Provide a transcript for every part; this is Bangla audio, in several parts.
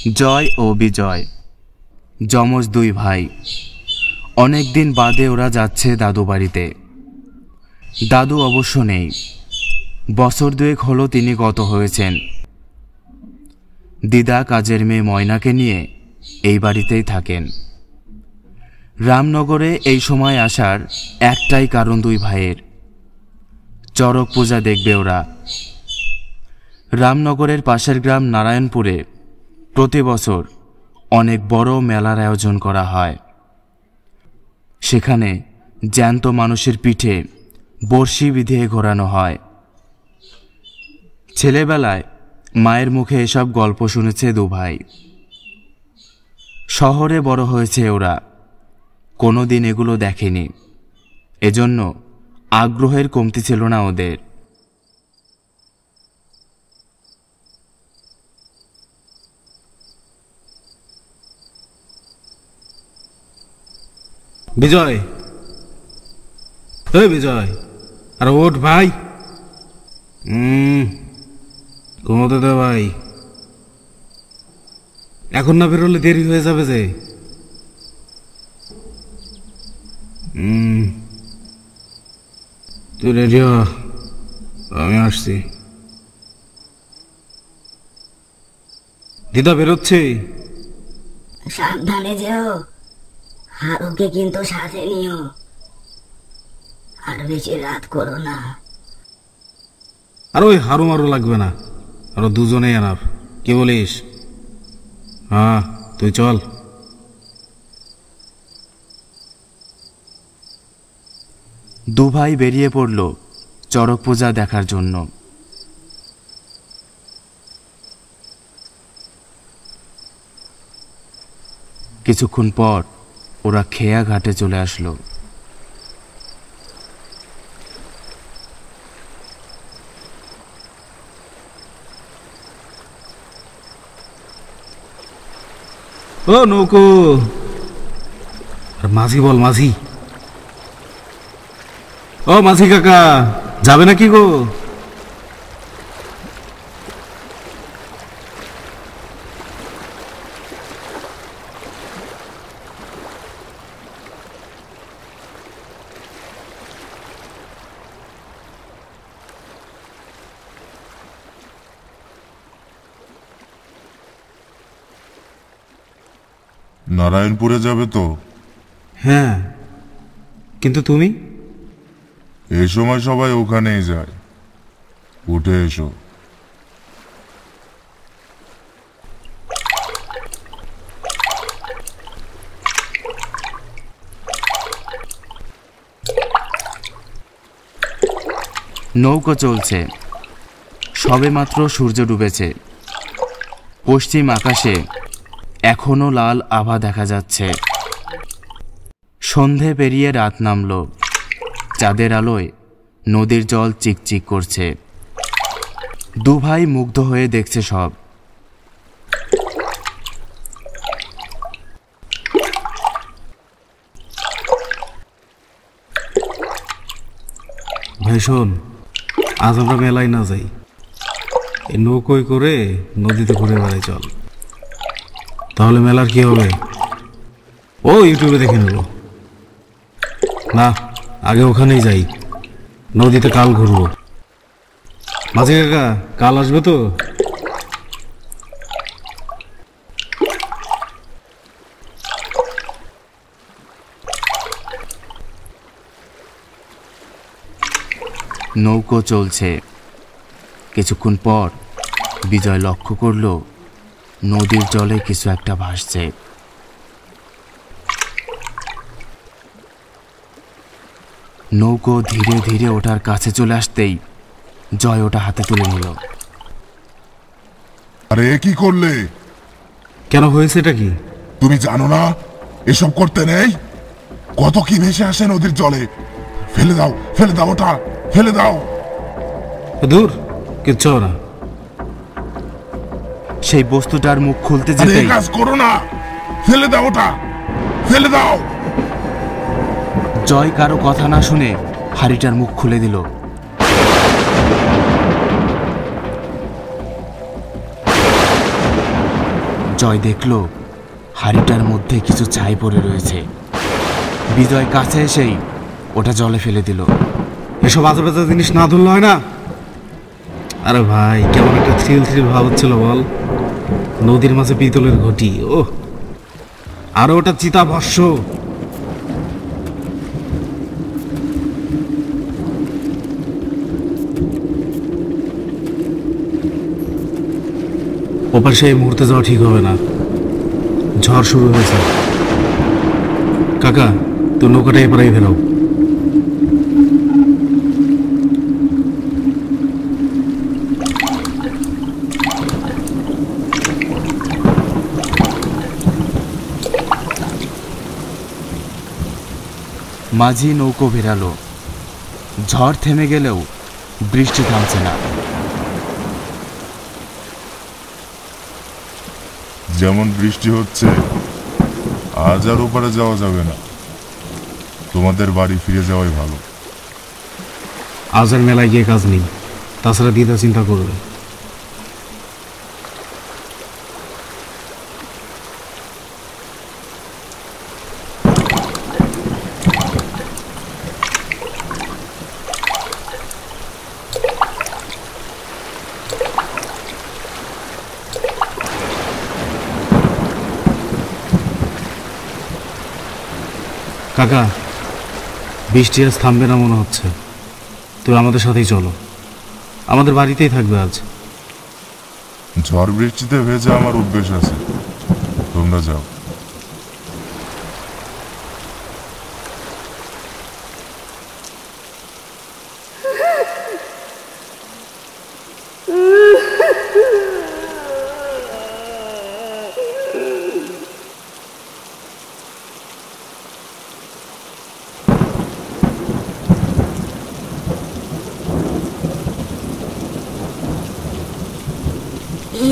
জয় ও বিজয় যমজ দুই ভাই। অনেক দিন বাদে ওরা যাচ্ছে দাদু বাড়িতে। দাদু অবশ্য নেই, বছর দুয়েক হলো তিনি গত হয়েছেন। দিদা কাজের মেয়ে ময়নাকে নিয়ে এই বাড়িতেই থাকেন। রামনগরে এই সময় আসার একটাই কারণ, দুই ভাইয়ের চড়ক পূজা দেখবে ওরা। রামনগরের পাশের গ্রাম নারায়ণপুরে প্রতি বছর অনেক বড় মেলার আয়োজন করা হয়। সেখানে জ্যান্ত মানুষের পিঠে বড়শি বিধিয়ে ঘোরানো হয়। ছেলেবেলায় মায়ের মুখে এসব গল্প শুনেছে দু ভাই। শহরে বড় হয়েছে ওরা, কোনোদিন এগুলো দেখেনি, এজন্য আগ্রহের কমতি ছিল না ওদের। বিজয়, বিজয়, আর ওঠ ভাই। ঘুমোতে দে ভাই, এখন না বেরোলে দেরি হয়ে যাবে যে। তুই রেডি হ, আমি আসছি। দিদা বেরোচ্ছে। সাবধানে যেও, হারুকে কিন্তু সাথে নিও, আর বেশি রাত করো না। আর ওই হারু মারু লাগবে না, আরো দুজনেই আনার। কি বলিস? হ্যাঁ, তুই চল। দু ভাই বেরিয়ে পড়ল চড়ক পূজা দেখার জন্য। কিছুক্ষণ পর ওরা খেয়া ঘাটে চলে আসলো। ও নৌকো, মাঝি বল, মাঝি। ও মাঝি কাকা, যাবে নাকি গো? নারায়ণপুরে যাবে তো? হ্যাঁ, কিন্তু তুমি? এই সময় সবাই ওখানেই যায়। উঠে এসো। নৌকো চলছে, সবেমাত্র সূর্য ডুবেছে। পশ্চিম আকাশে এখনো লাল আভা দেখা যাচ্ছে। সন্ধে পেরিয়ে রাত নামল, চাঁদের আলোয় নদীর জল চিকচিক করছে। দু ভাই মুগ্ধ হয়ে দেখছে সব। ভাই শোন, আজ আমরা মেলায় না যাই, এই নৌকোয় করে নদীতে ঘুরে বেড়াই চল। তাহলে মেলার কি হবে ও ইউটিউবে দেখে নেব। না, আগে ওখানেই যাই, নদীতে কাল ঘুরবো। মাঝি কাকা, কাল আসবে তো? নৌকো চলছে। কিছুক্ষণ পর বিজয় লক্ষ্য করল নদীর জলে কিছু একটা ভাসছে। নৌকো ধীরে ধীরে ওটার কাছে চলে আসতেই জয় ওটা হাতে তুলে নিল। আরে কি করলে? কেন হয়েছে এটা কি? তুমি জানো না এসব করতে নেই? কত কি ভেসে আসে নদীর জলে। ফেলে দাও, ফেলে দাও, ওটা ফেলে দাও। দূর, কিচ্ছু না। সেই বস্তুটার মুখ খুলতে যেতেই, কাজ করো না, ফেলে দাও, ওটা ফেলে দাও। জয় কারো কথা না শুনে হাড়িটার মুখ খুলে দিল। জয় দেখল হাঁড়িটার মধ্যে কিছু ছাই পড়ে রয়েছে। বিজয় কাছে এসেই ওটা জলে ফেলে দিল। এসব আজে বাজে জিনিস না ধরলে হয় না। আরে ভাই, কেমন একটা থ্রিল ভাব হচ্ছিল বল। নদীর মাঝে পিতলের ঘটি, ও আর ওটা চিতা ভস্য। ওপার সেই মুহূর্তে যাওয়া ঠিক হবে না, ঝড় শুরু হয়েছে। কাকা, তুই নৌকাটা এপারেই ফেরাও। মাঝি নৌকো ভেরালো। ঝড় থেমে গেলেও বৃষ্টি থামছে না। যেমন বৃষ্টি হচ্ছে, আজ আর ওপারে যাওয়া যাবে না। তোমাদের বাড়ি ফিরে যাওয়াই ভালো। আজ আর মেলায় গিয়ে কাজ নেই, তাছাড়া দিদা চিন্তা করবে। কাকা, বৃষ্টি আজ থামবে না মনে হচ্ছে। তুই আমাদের সাথেই চলো, আমাদের বাড়িতেই থাকবে আজ। ঝড় বৃষ্টিতে ভেজা আমার অভ্যেস আছে, তোমরা যাও।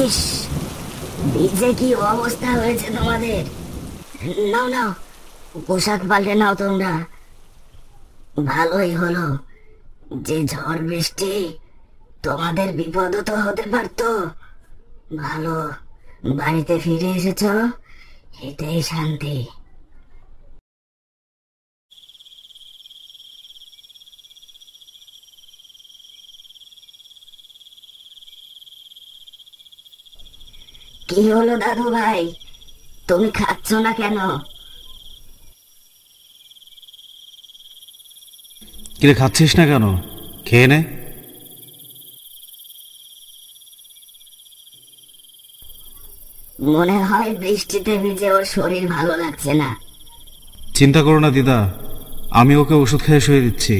ইস, ভিজে কি অবস্থা হয়েছে তোমাদের। নাও নাও, পোশাক পাল্টে নাও তোমরা। ভালোই হলো যে ঝড় বৃষ্টি, তোমাদের বিপদও তো হতে পারতো। ভালো, বাড়িতে ফিরে এসেছ, এটাই শান্তি। কি হলো দাদু ভাই, তুমি খাচ্ছ না কেন? কিরে, খাচ্ছিস না কেন? খেয়ে নে। মনে হয় বৃষ্টিতে ভিজে ওর শরীর ভালো লাগছে না। চিন্তা করো না দিদা, আমি ওকে ওষুধ খেয়ে শুয়ে দিচ্ছি।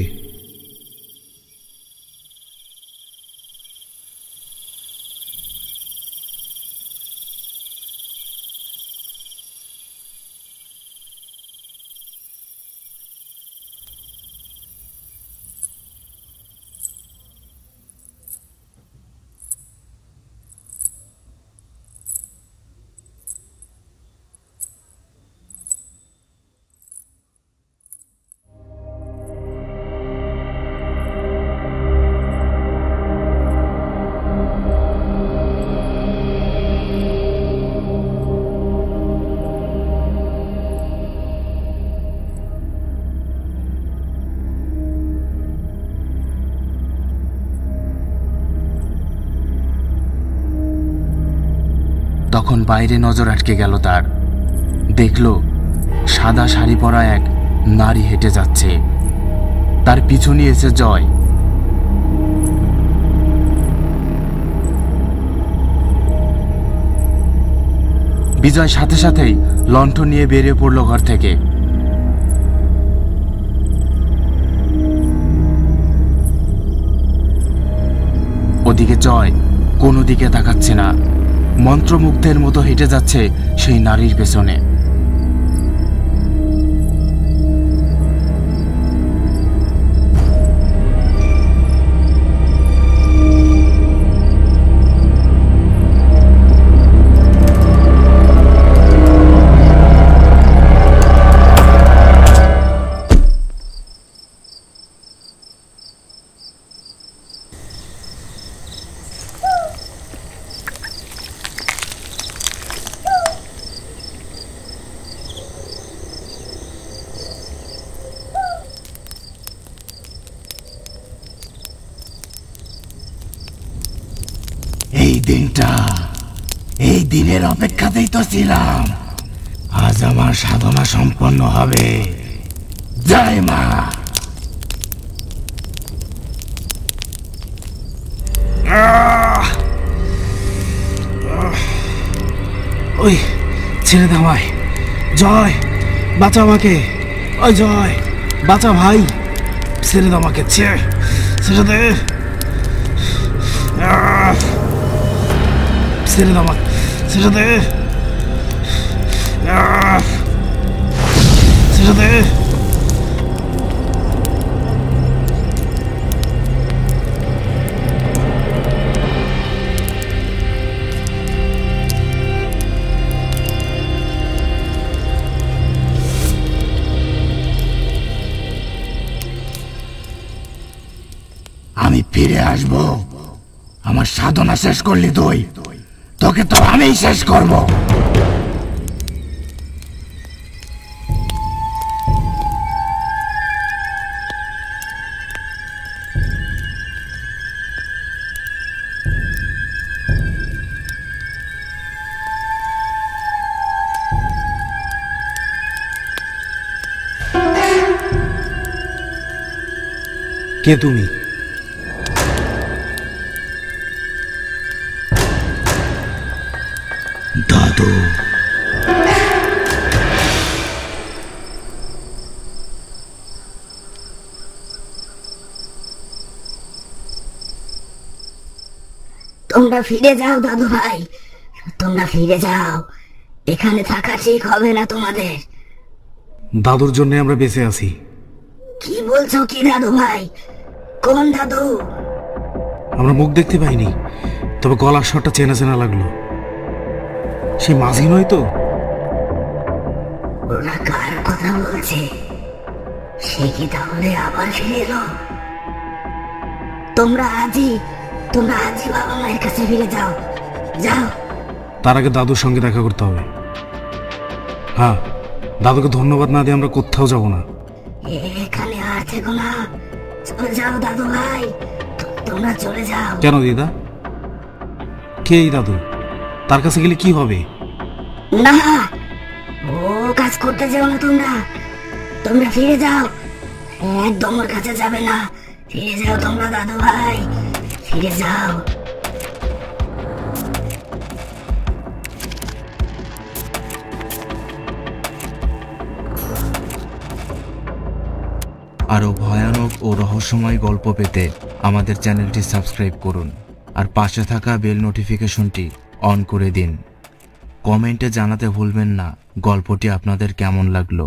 তখন বাইরে নজর আটকে গেল তার। দেখল সাদা শাড়ি পরা এক নারী হেঁটে যাচ্ছে। তার পিছু নিয়েছে জয়। বিজয় সাথে সাথেই লণ্ঠন নিয়ে বেরিয়ে পড়ল ঘর থেকে। ওদিকে জয় কোনো দিকে তাকাচ্ছে না, মন্ত্রমুগ্ধের মতো হেঁটে যাচ্ছে সেই নারীর পেছনে। এই দিনের অপেক্ষাতেই তো ছিলাম। আজ আমার সাধনা সম্পন্ন হবে। জয় মা। ওই ছেড়ে দাও ভাই। জয় বাঁচা আমাকে। ওই জয় বাঁচা ভাই। ছেড়ে দাও আমাকে। ছেড়ে দে। ছেড়ে দাও আমাকে। ছেড়ে দে। ছেড়ে দে। আমি ফিরে আসব। আমার সাধনা শেষ করলি তুই, তোকে তো আমিই শেষ করব। কে তুমি? দাদু। তোমরা ফিরে যাও দাদু ভাই, তোমরা ফিরে যাও। এখানে থাকা ঠিক হবে না তোমাদের। দাদুর জন্য আমরা বেঁচে আছি। কি বলছো কি দাদু ভাই? কোন দাদু? আমরা মুখ দেখতে পাইনি, তবে গলার স্বরটা চেনা চেনা লাগলো। সে মাঝি নয় তো? ওরা কার কথা বলছে? সে কি তাহলে আবার ফিরে এলো? তোমরা আজই বাবা মায়ের কাছে ফিরে যাও। যাও। তার আগে দাদুর সঙ্গে দেখা করতে হবে। হ্যাঁ, দাদুকে ধন্যবাদ না দিয়ে আমরা কোথাও যাব না। এখানে আর থেকো না, চলে যাও দাদু ভাই, তোমরা চলে যাও। কেন দিদা? কে এই দাদু? তার কাছে গেলে কি হবে? না, ও কাজ করতে যাও না। তোমরা ফিরে যাও। একদম ওর কাছে যাবে না। ফিরে যাও তোমরা দাদু ভাই, ফিরে যাও। আরও ভয়ানক ও রহস্যময় গল্প পেতে আমাদের চ্যানেলটি সাবস্ক্রাইব করুন আর পাশে থাকা বেল নোটিফিকেশনটি অন করে দিন। কমেন্টে জানাতে ভুলবেন না গল্পটি আপনাদের কেমন লাগলো।